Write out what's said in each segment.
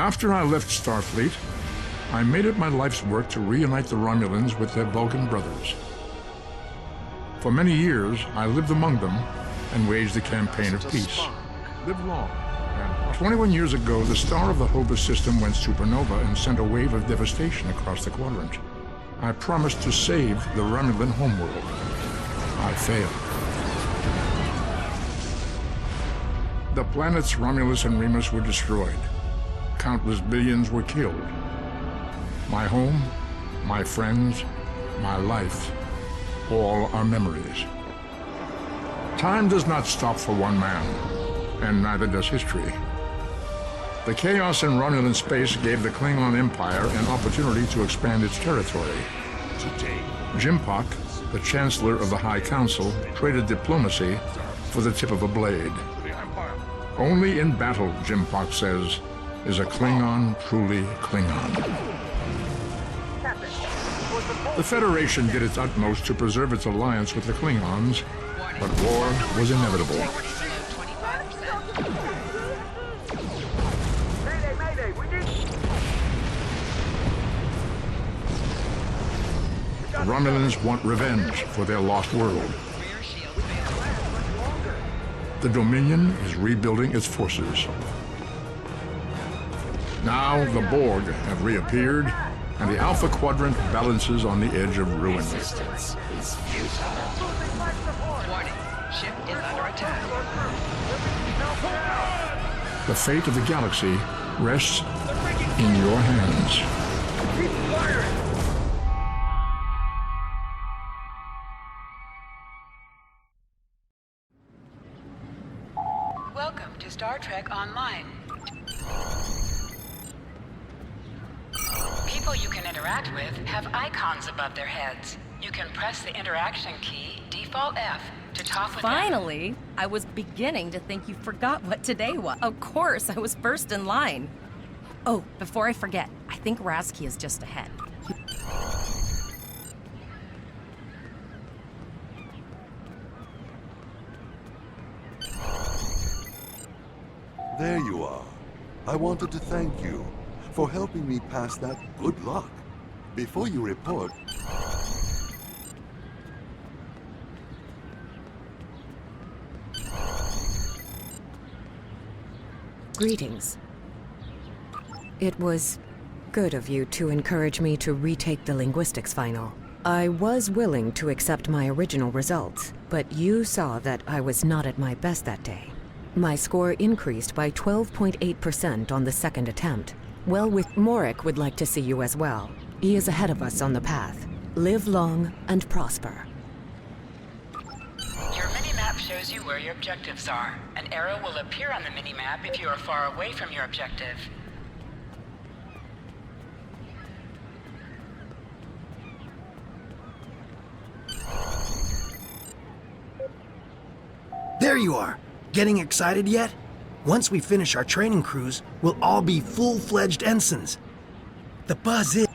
After I left Starfleet, I made it my life's work to reunite the Romulans with their Vulcan brothers. For many years, I lived among them and waged a campaign of peace. Live long. And 21 years ago, the star of the Hova system went supernova and sent a wave of devastation across the quadrant. I promised to save the Romulan homeworld. I failed. The planets Romulus and Remus were destroyed. Countless billions were killed. My home, my friends, my life, all are memories. Time does not stop for one man, and neither does history. The chaos in Romulan space gave the Klingon Empire an opportunity to expand its territory. Today, Jimpak, the Chancellor of the High Council, traded diplomacy for the tip of a blade. Only in battle, Jimpak says, is a Klingon truly Klingon. The Federation did its utmost to preserve its alliance with the Klingons, but war was inevitable. The Romulans want revenge for their lost world. The Dominion is rebuilding its forces. Now the Borg have reappeared, and the Alpha Quadrant balances on the edge of ruin. Resistance is futile. Warning, ship is under attack. The fate of the galaxy rests in your hands. Keep firing! Welcome to Star Trek Online. People you can interact with have icons above their heads. You can press the interaction key, default F, to talk with them. Finally! I was beginning to think you forgot what today was. Of course, I was first in line. Oh, before I forget, I think Rasky is just ahead. There you are. I wanted to thank you for helping me pass that good luck. Before you report... Greetings. It was good of you to encourage me to retake the linguistics final. I was willing to accept my original results, but you saw that I was not at my best that day. My score increased by 12.8% on the second attempt. Well, with Morik would like to see you as well. He is ahead of us on the path. Live long and prosper. Your mini-map shows you where your objectives are. An arrow will appear on the mini-map if you are far away from your objective. There you are! Getting excited yet? Once we finish our training cruise, we'll all be full-fledged ensigns. The buzz is...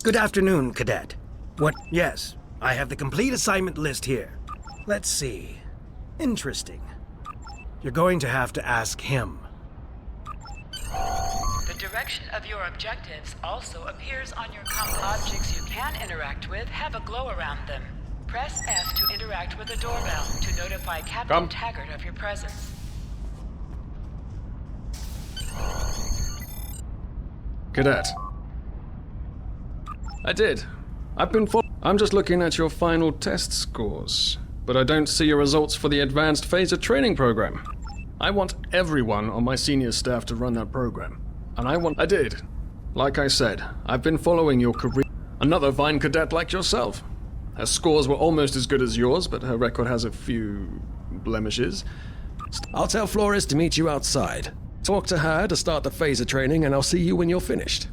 Good afternoon, Cadet. What? Yes, I have the complete assignment list here. Let's see. Interesting. You're going to have to ask him. The direction of your objectives also appears on your compass. Objects you can interact with have a glow around them. Press F to interact with a doorbell to notify Captain Taggart of your presence. Cadet. I did. I'm just looking at your final test scores, but I don't see your results for the advanced phaser training program. I want everyone on my senior staff to run that program. And I did. Like I said, I've been following your career. Another fine cadet like yourself. Her scores were almost as good as yours, but her record has a few blemishes. I'll tell Flores to meet you outside. Talk to her to start the phaser training, and I'll see you when you're finished.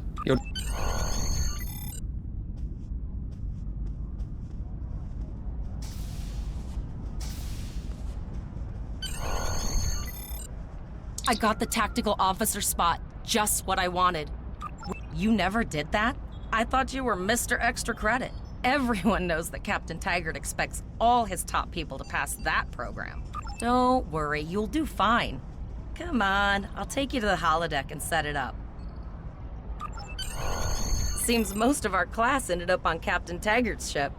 I got the tactical officer spot. just what I wanted. You never did that? I thought you were Mr. Extra Credit. Everyone knows that Captain Taggart expects all his top people to pass that program. Don't worry, you'll do fine. Come on, I'll take you to the holodeck and set it up. Seems most of our class ended up on Captain Taggart's ship.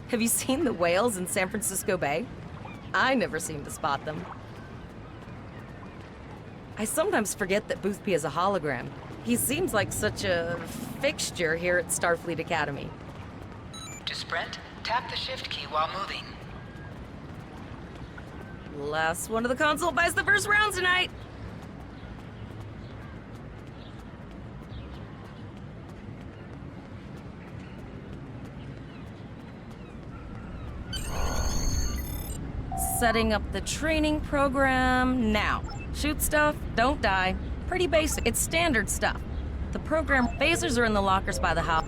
Have you seen the whales in San Francisco Bay? I never seem to spot them. I sometimes forget that Boothby is a hologram. He seems like such a fixture here at Starfleet Academy. To sprint, tap the shift key while moving. Last one of the console buys the first round tonight. Setting up the training program now. Shoot stuff, don't die. Pretty basic, it's standard stuff. The program phasers are in the lockers by the house.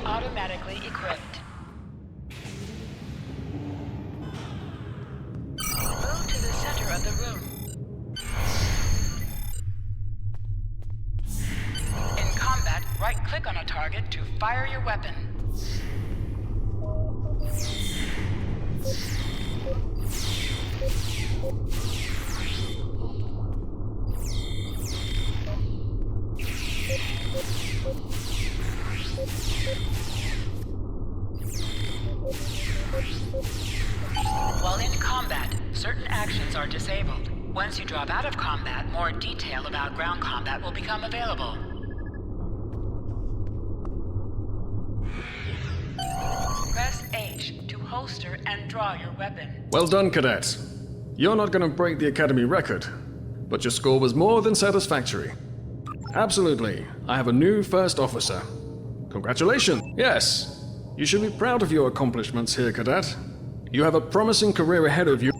Automatically equipped. Move to the center of the room. In combat, right-click on a target to fire your weapon. While in combat, certain actions are disabled. Once you drop out of combat, more detail about ground combat will become available. Press H to holster and draw your weapon. Well done, Cadet. You're not going to break the Academy record, but your score was more than satisfactory. Absolutely. I have a new first officer. Congratulations. Yes, you should be proud of your accomplishments here, Cadet. You have a promising career ahead of you.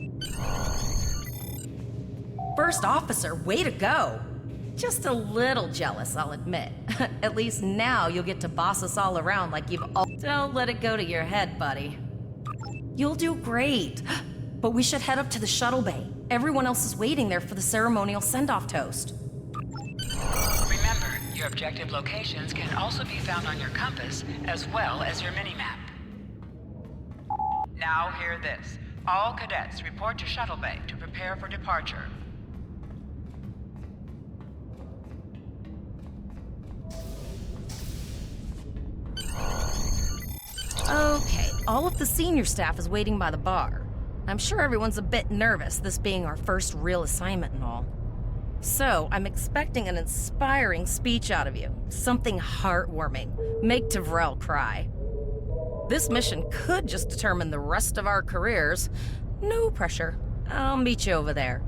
First officer, way to go. Just a little jealous, I'll admit. At least now you'll get to boss us all around like you've all... Don't let it go to your head, buddy. You'll do great. But we should head up to the shuttle bay. Everyone else is waiting there for the ceremonial send-off toast. Remember, your objective locations can also be found on your compass, as well as your mini-map. Now hear this. All cadets report to shuttle bay to prepare for departure. Okay, all of the senior staff is waiting by the bar. I'm sure everyone's a bit nervous, this being our first real assignment and all. So, I'm expecting an inspiring speech out of you. Something heartwarming. Make Tavrel cry. This mission could just determine the rest of our careers. No pressure. I'll meet you over there.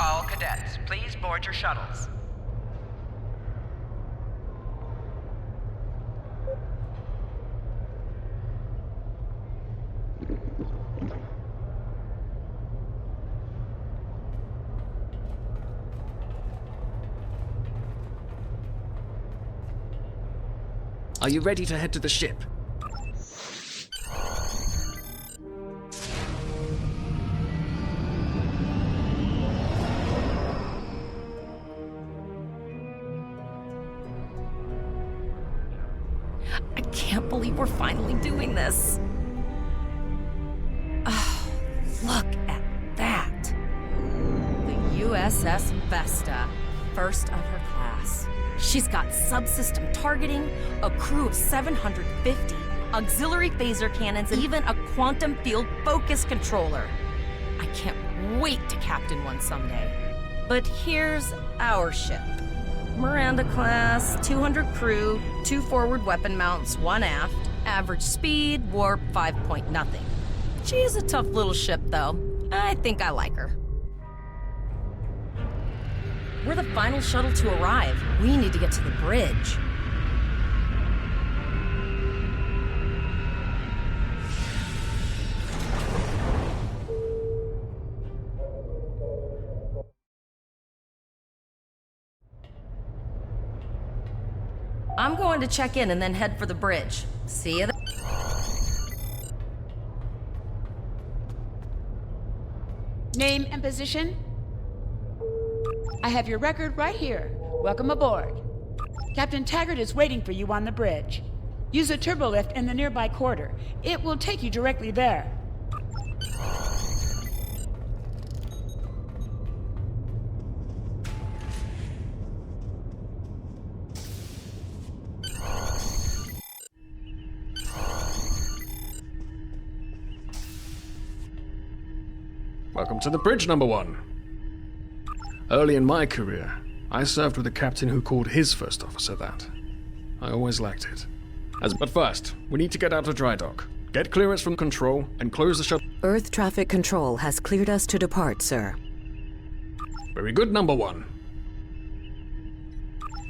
All cadets, please board your shuttles. Are you ready to head to the ship? I can't believe we're finally doing this. Oh, look at that. The USS Vesta, first of her class. She's got subsystem targeting, a crew of 750, auxiliary phaser cannons, and even a quantum field focus controller. I can't wait to captain one someday. But here's our ship. Miranda class, 200 crew, 2 forward weapon mounts, 1 aft, average speed, warp 5.0. She's a tough little ship, though. I think I like her. We're the final shuttle to arrive. We need to get to the bridge. I'm going to check in and then head for the bridge. See you there. Name and position? I have your record right here. Welcome aboard. Captain Taggart is waiting for you on the bridge. Use a turbolift in the nearby quarter. It will take you directly there. Welcome to the bridge, number 1. Early in my career, I served with a captain who called his first officer that. I always liked it. But first, we need to get out of dry dock, get clearance from control, and close the shuttle. Earth traffic control has cleared us to depart, sir. Very good, number 1.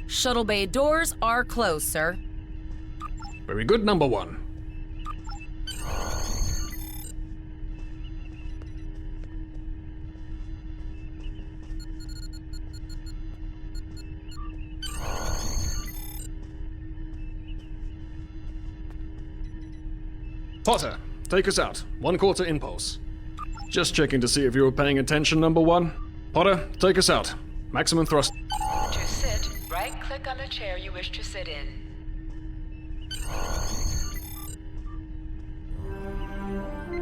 Shuttle bay doors are closed, sir. Very good, number 1. Potter, take us out. 1/4 impulse. Just checking to see if you were paying attention, number 1. Potter, take us out. Maximum thrust. To sit, right-click on the chair you wish to sit in.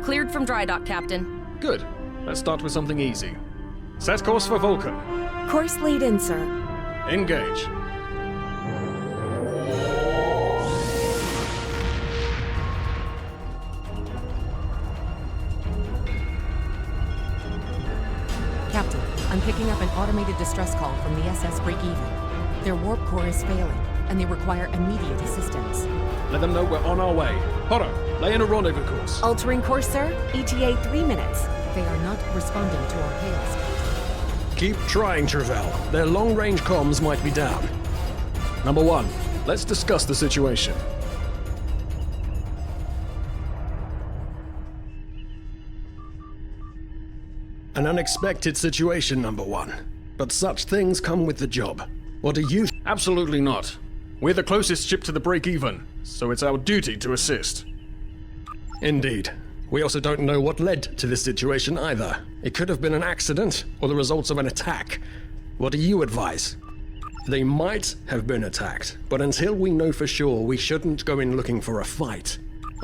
Cleared from dry dock, Captain. Good. Let's start with something easy. Set course for Vulcan. Course lead in, sir. Engage. Captain, I'm picking up an automated distress call from the SS Breakeven. Their warp core is failing, and they require immediate assistance. Let them know we're on our way. Potter, lay in a rendezvous course. Altering course, sir. ETA 3 minutes. They are not responding to our hails. Keep trying, Travell. Their long-range comms might be down. Number 1, let's discuss the situation. An unexpected situation, number 1. But such things come with the job. What do you... Absolutely not. We're the closest ship to the break-even, so it's our duty to assist. Indeed. We also don't know what led to this situation either. It could have been an accident, or the results of an attack. What do you advise? They might have been attacked, but until we know for sure, we shouldn't go in looking for a fight.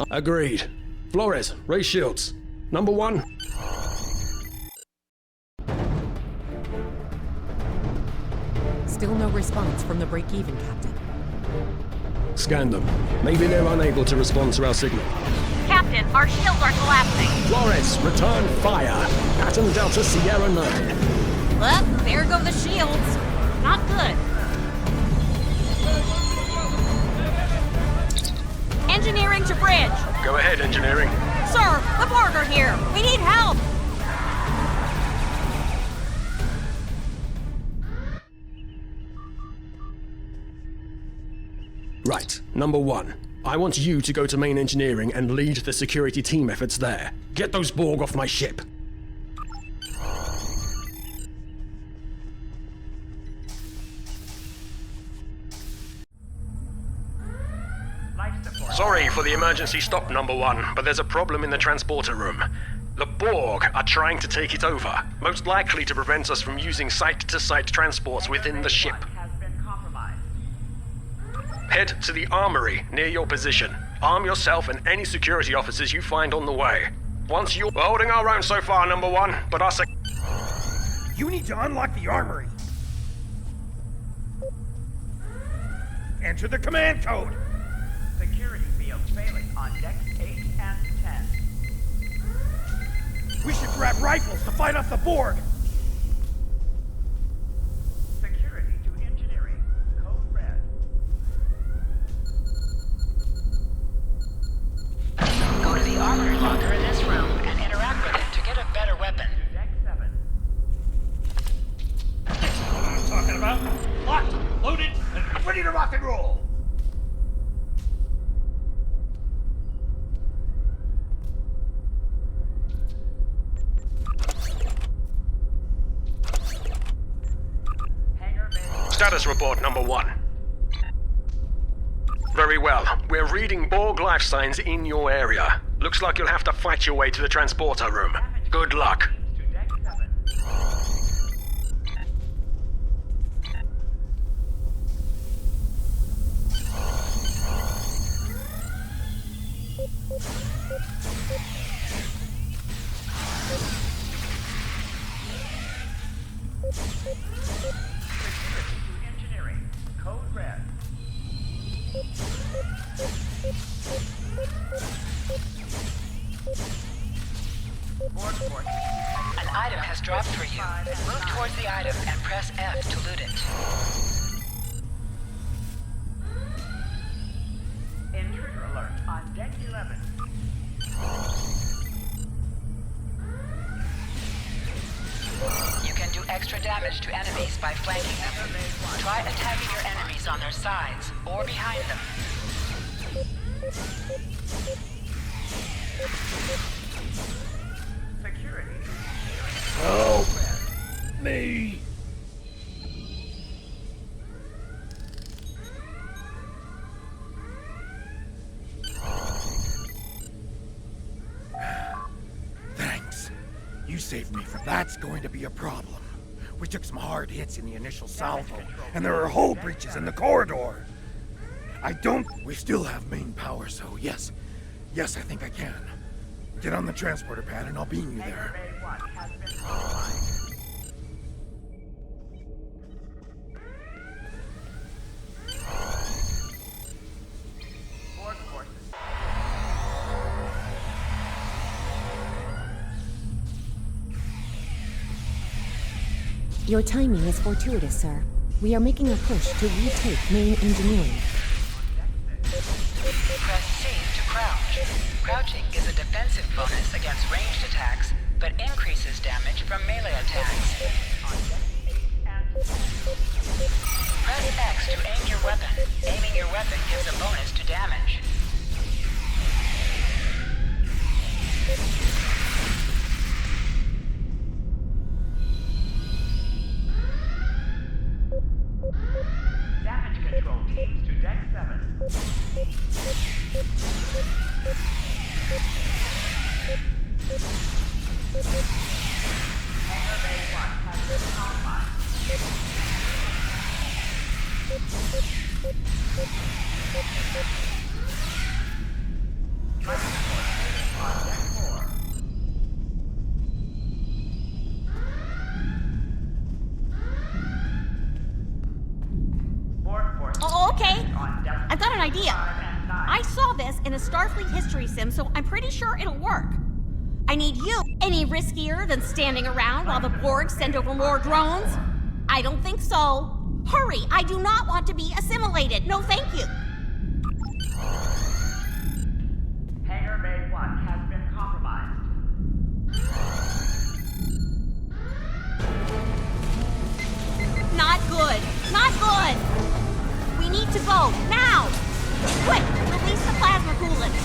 Agreed. Flores, raise shields. Number 1. Still no response from the Breakeven, Captain. Scan them. Maybe they're unable to respond to our signal. Captain, our shields are collapsing. Flores, return fire. Pattern Delta Sierra 9. Well, there go the shields. Not good. Engineering to bridge. Go ahead, engineering. Sir, the Borg are here. We need help. Right, number 1. I want you to go to main engineering and lead the security team efforts there. Get those Borg off my ship. Sorry for the emergency stop, number one, but there's a problem in the transporter room. The Borg are trying to take it over, most likely to prevent us from using site-to-site transports within the ship. Head to the armory near your position. Arm yourself and any security officers you find on the way. Once you're holding our own so far, number one, but us... You need to unlock the armory. Enter the command code. Security field failing on decks 8 and 10. We should grab rifles to fight off the Borg. Security to engineering. Code red. Go to the armory locker in this room and interact with it to get a better weapon. To deck 7. That's what I'm talking about. Locked, loaded, and ready to rock and roll. Hangar bay. Status report, number one. Very well. We're reading Borg life signs in your area. Looks like you'll have to fight your way to the transporter room. Good luck. To deck 7. Engineering. Code red. Borg force. An item has dropped for you. Move towards the item and press F to loot it. Intruder alert on deck 11. You can do extra damage to enemies by flanking them. Try attacking your enemies on their sides or behind them. Security. Help me. Thanks. You saved me from that's going to be a problem. We took some hard hits in the initial salvo, and there are hull breaches in the corridor. We still have main power, so yes, I think I can. Get on the transporter pad and I'll beam you Hangar there. bay 1 has been compromised. Borg forces. Your timing is fortuitous, sir. We are making a push to retake main engineering. Press C to crouch. Crouching is a defensive bonus against ranged attacks, but increases damage from melee attacks. Press X to aim your weapon. Aiming your weapon gives a bonus to damage. Damage control teams to deck 7. Hangar bay 1 has been compromised. Life support failing on deck 4. Borg forces. Oh, okay. On deck I've got an idea. 5 and 9. I saw this in a Starfleet history sim, so I'm pretty sure it'll work. I need you. Any riskier than standing around while the Borg send over more drones? I don't think so. Hurry! I do not want to be assimilated. No, thank you. Hangar bay 1 has been compromised. Not good. Not good. We need to go now. Quick! Release the plasma coolant.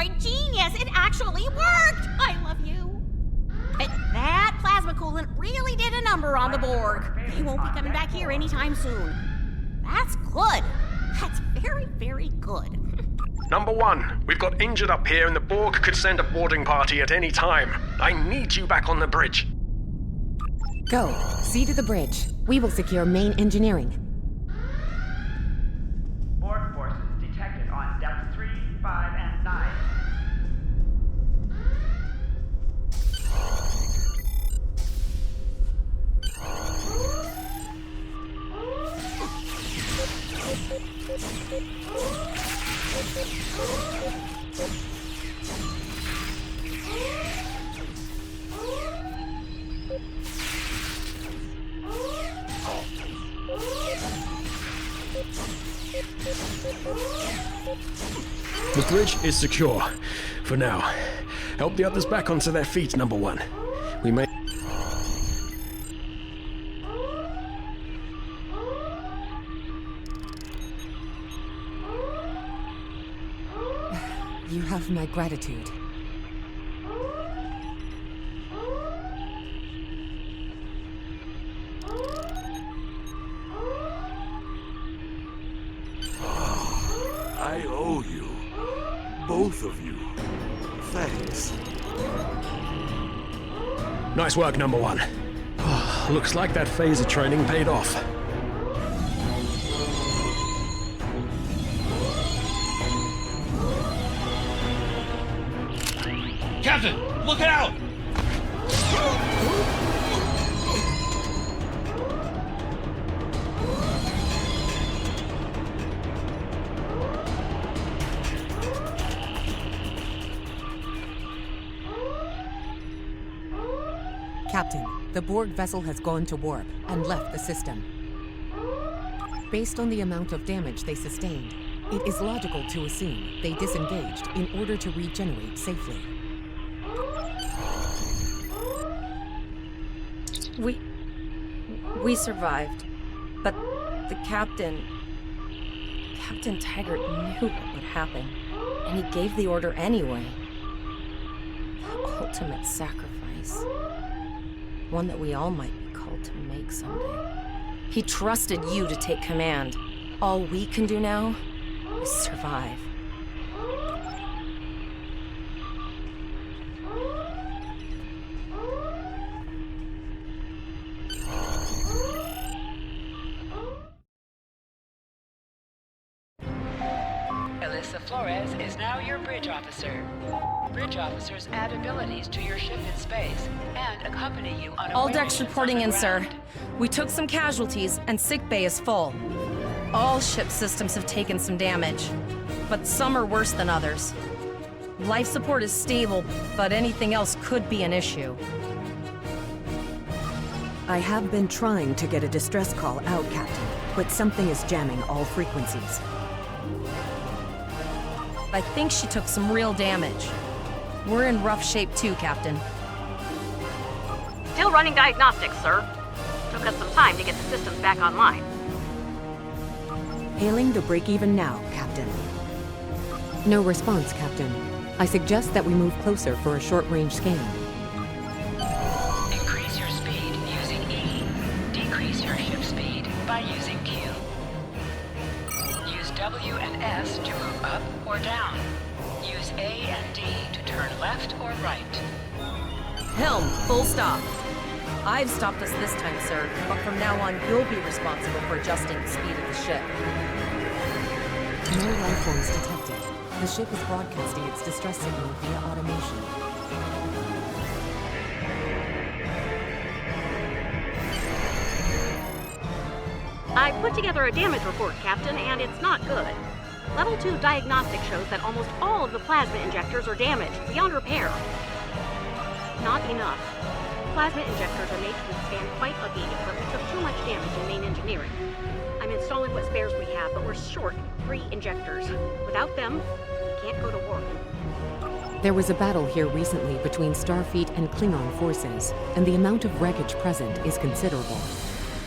great genius! It actually worked! I love you. But that plasma coolant really did a number on the Borg. They won't be coming back here anytime soon. That's good. That's very, very good. Number 1, we've got injured up here and the Borg could send a boarding party at any time. I need you back on the bridge. Go. See to the bridge. We will secure main engineering. Borg forces detected on depth 3, 5, and 9. The bridge is secure. For now. Help the others back onto their feet, Number 1. We may... You have my gratitude. I owe you. Both of you. Thanks. Nice work, Number 1. Looks like that phaser training paid off. Captain, look out! Captain, the Borg vessel has gone to warp and left the system. Based on the amount of damage they sustained, it is logical to assume they disengaged in order to regenerate safely. We survived, but the Captain Taggart knew what would happen, and he gave the order anyway. The ultimate sacrifice. One that we all might be called to make someday. He trusted you to take command. All we can do now is survive. Alyssa Flores is now your bridge officer. Bridge officers add abilities to your ship in space and accompany you on All away decks missions reporting on in, the sir. ground. We took some casualties, and sickbay is full. All ship systems have taken some damage, but some are worse than others. Life support is stable, but anything else could be an issue. I have been trying to get a distress call out, Captain, but something is jamming all frequencies. I think she took some real damage. We're in rough shape too, Captain. Still running diagnostics, sir. Took us some time to get the systems back online. Hailing the break-even now, Captain. No response, Captain. I suggest that we move closer for a short-range scan. Increase your speed using E. Decrease your ship speed by using Q. Use W and S to move up or down. Use A and D to turn left or right. Helm, full stop. I've stopped us this time, sir, but from now on, you'll be responsible for adjusting the speed of the ship. No life forms detected. The ship is broadcasting its distress signal via automation. I put together a damage report, Captain, and it's not good. Level 2 diagnostic shows that almost all of the plasma injectors are damaged, beyond repair. Not enough. Plasma injectors are made to withstand quite a beating, but we took too much damage in main engineering. I'm installing what spares we have, but we're short 3 injectors. Without them, we can't go to work. There was a battle here recently between Starfleet and Klingon forces, and the amount of wreckage present is considerable.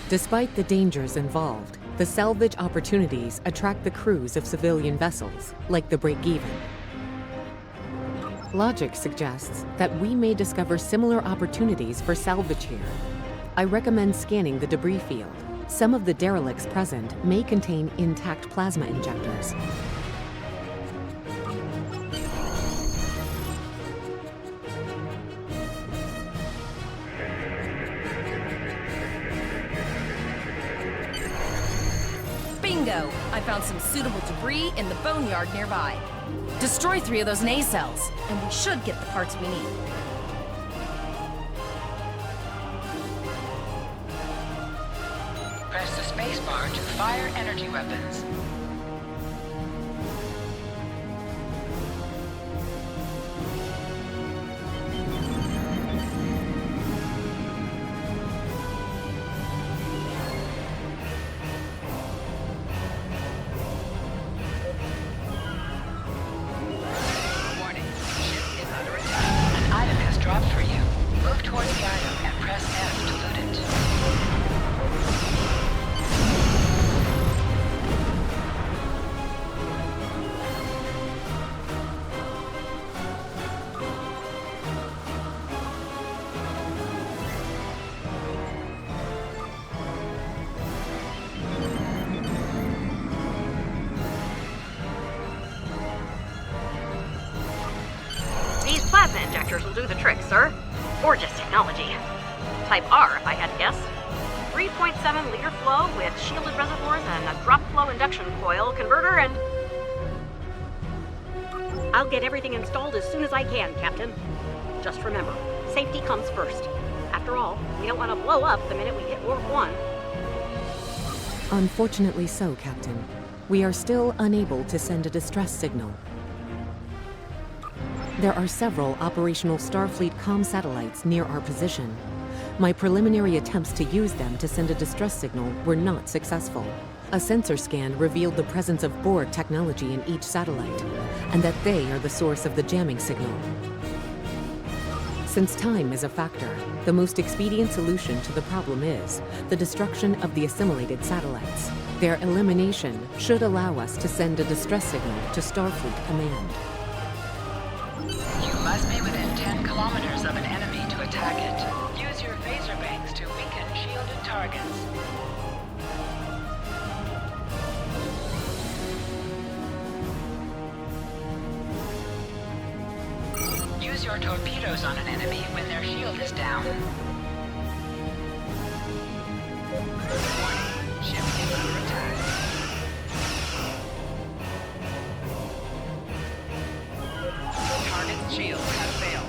Despite the dangers involved, the salvage opportunities attract the crews of civilian vessels, like the Break-Even. Logic suggests that we may discover similar opportunities for salvage here. I recommend scanning the debris field. Some of the derelicts present may contain intact plasma injectors. Bingo! I found some suitable debris in the boneyard nearby. Destroy 3 of those nacelles, and we should get the parts we need. Press the space bar to fire energy weapons. Warning, ship is under attack. An item has dropped for you. Move towards the item and press F to loot it. These plasma injectors will do the trick, sir. Gorgeous technology. Type R, if I had to guess. 3.7 liter flow with shielded reservoirs and a drop flow induction coil converter and... I'll get everything installed as soon as I can, Captain. Just remember, safety comes first. After all, we don't want to blow up the minute we hit Warp 1. Unfortunately so, Captain. We are still unable to send a distress signal. There are several operational Starfleet comm satellites near our position. My preliminary attempts to use them to send a distress signal were not successful. A sensor scan revealed the presence of Borg technology in each satellite, and that they are the source of the jamming signal. Since time is a factor, the most expedient solution to the problem is the destruction of the assimilated satellites. Their elimination should allow us to send a distress signal to Starfleet Command. You must be within 10 kilometers of an enemy to attack it. Use your phaser banks to weaken shielded targets. Use your torpedoes on an enemy when their shield is down. Warning, ship is under attack. Target's shield has failed.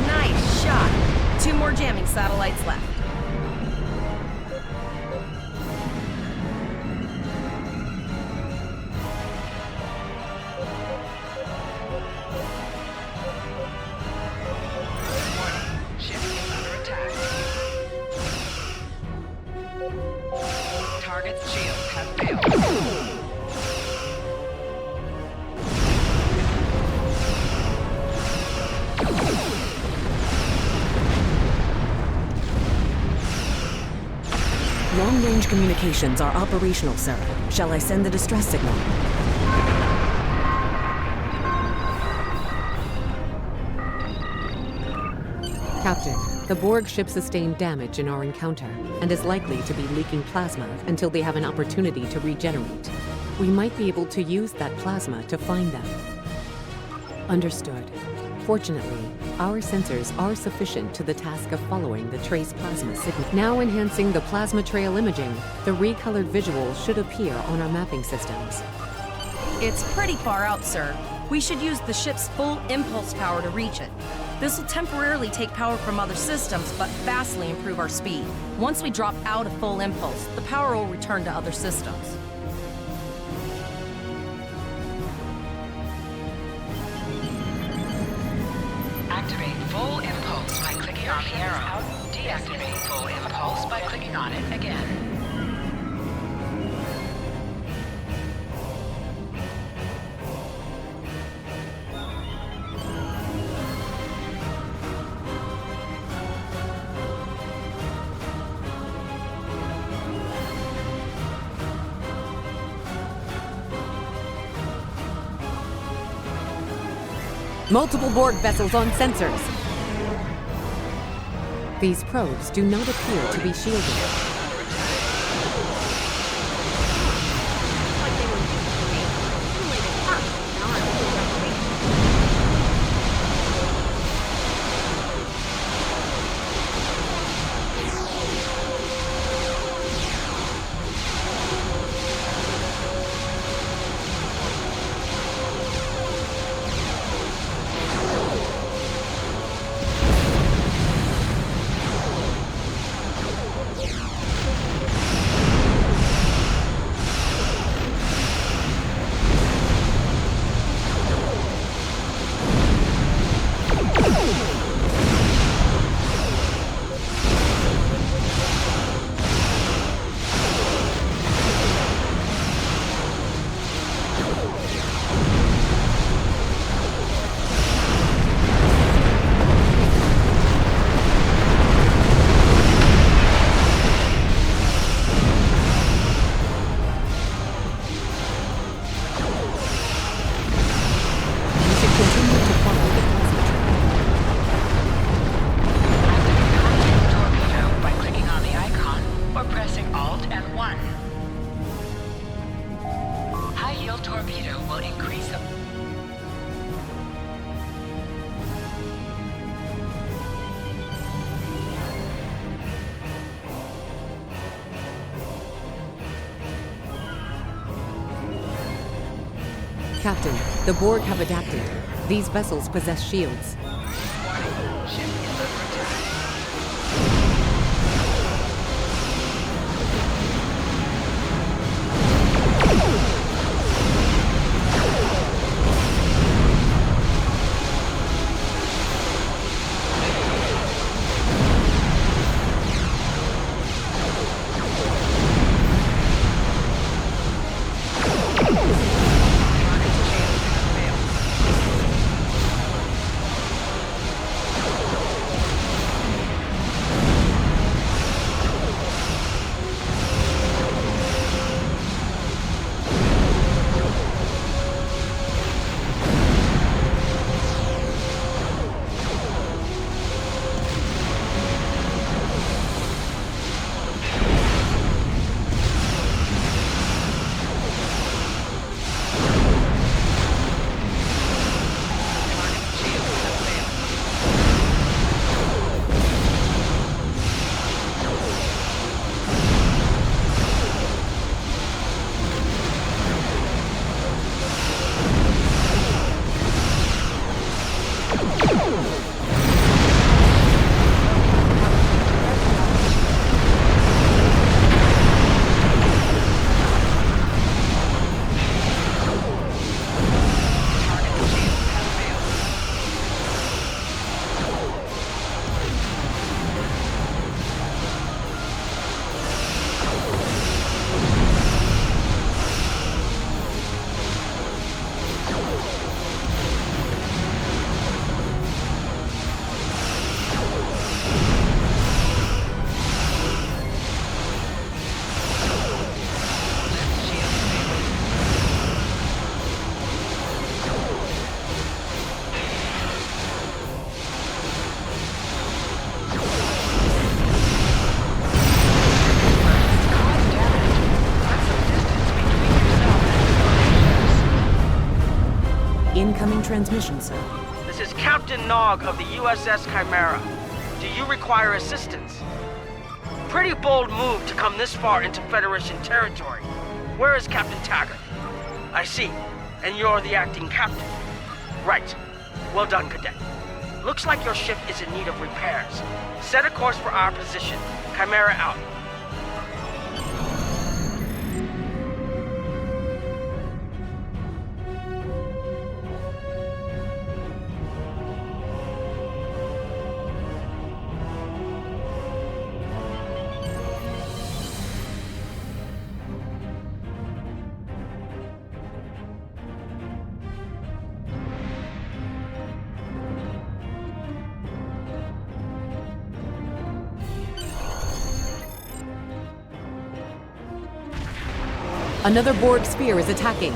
Nice shot. 2 more jamming satellites left. Ship is under attack. Target's shield has failed. Long-range communications are operational, sir. Shall I send the distress signal? Captain, the Borg ship sustained damage in our encounter and is likely to be leaking plasma until they have an opportunity to regenerate. We might be able to use that plasma to find them. Understood. Fortunately, our sensors are sufficient to the task of following the trace plasma signal. Now enhancing the plasma trail imaging, the recolored visuals should appear on our mapping systems. It's pretty far out, sir. We should use the ship's full impulse power to reach it. This will temporarily take power from other systems, but vastly improve our speed. Once we drop out of full impulse, the power will return to other systems. Activate full impulse by clicking on the arrow. Deactivate full impulse by clicking Working on it again. Multiple Borg vessels on sensors. These probes do not appear to be shielded. Like they were used to me. Simulated first, and aren't full restoration. Captain, the Borg have adapted. These vessels possess shields. Incoming transmission, sir. This is Captain Nog of the USS Chimera. Do you require assistance? Pretty bold move to come this far into Federation territory. Where is Captain Taggart? I see. And you're the acting captain. Right. Well done, Cadet. Looks like your ship is in need of repairs. Set a course for our position. Chimera out. Another Borg sphere is attacking.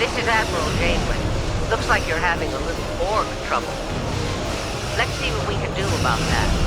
This is Admiral Janeway. Looks like you're having a little Borg trouble. Let's see what we can do about that.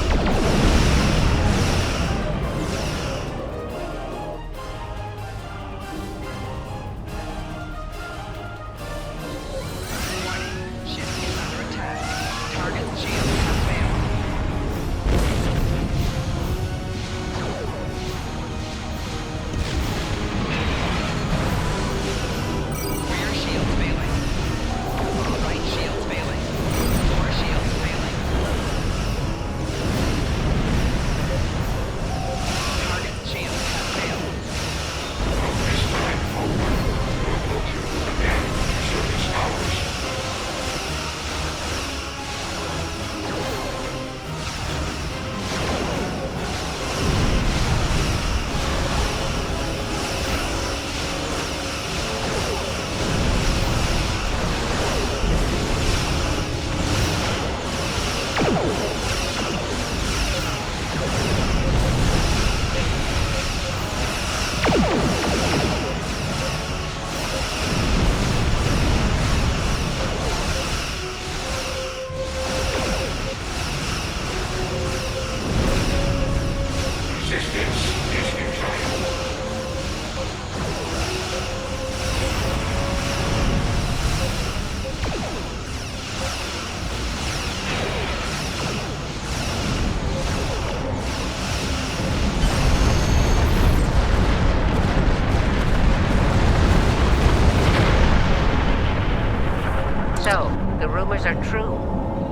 So, the rumors are true.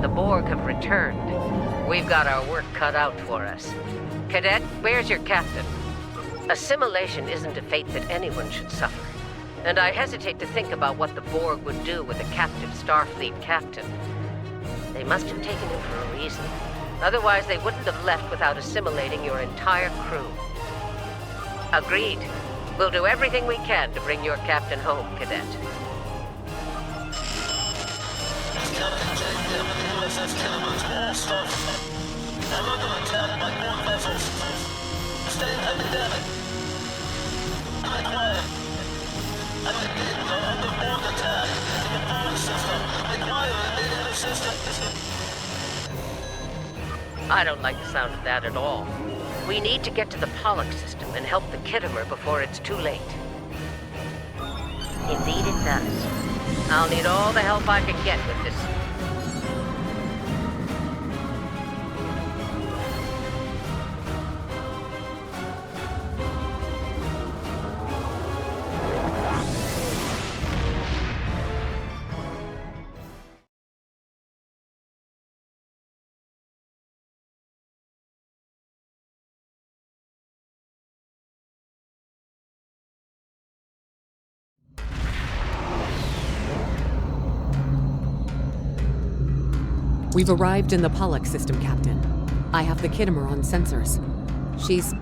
The Borg have returned. We've got our work cut out for us. Cadet, where's your captain? Assimilation isn't a fate that anyone should suffer. And I hesitate to think about what the Borg would do with a captive Starfleet captain. They must have taken him for a reason. Otherwise, they wouldn't have left without assimilating your entire crew. Agreed. We'll do everything we can to bring your captain home, Cadet. I don't like the sound of that at all. We need to get to the Pollux system and help the Khitomer before it's too late. Indeed it does. I'll need all the help I can get with this. We've arrived in the Pollux system, Captain. I have the Khitomer on sensors. She's